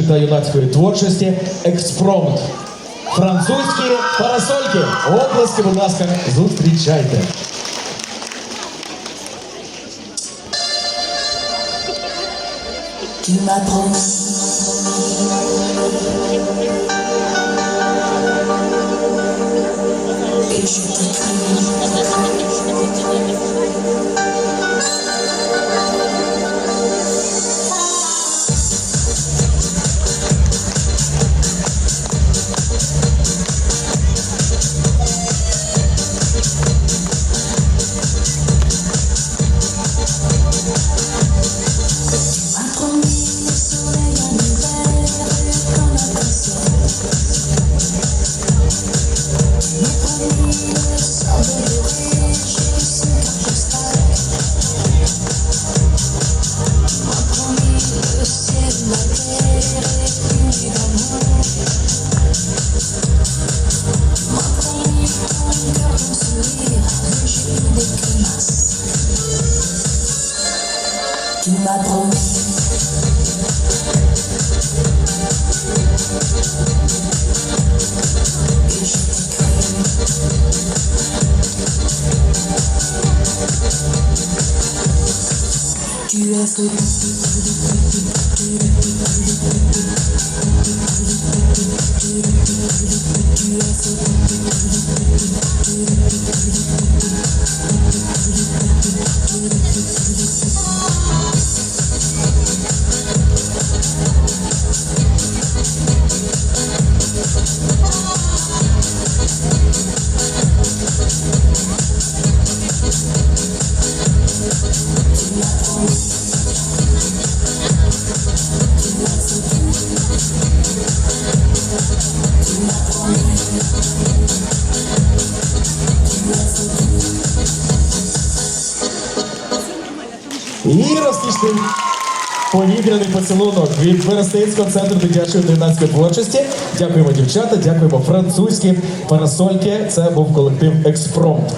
Та юнацької творчості «Експромт». Французькі парасольки. Оплески, будь ласка, зустрічайте. Tu m'as promis que je Tu m'as promis que je tu es fou. І розкішний повітряний поцілунок від Берестинського центру дитячої та юнацької творчості. Дякуємо, дівчата, дякуємо французькі парасольки. Це був колектив «Експромт».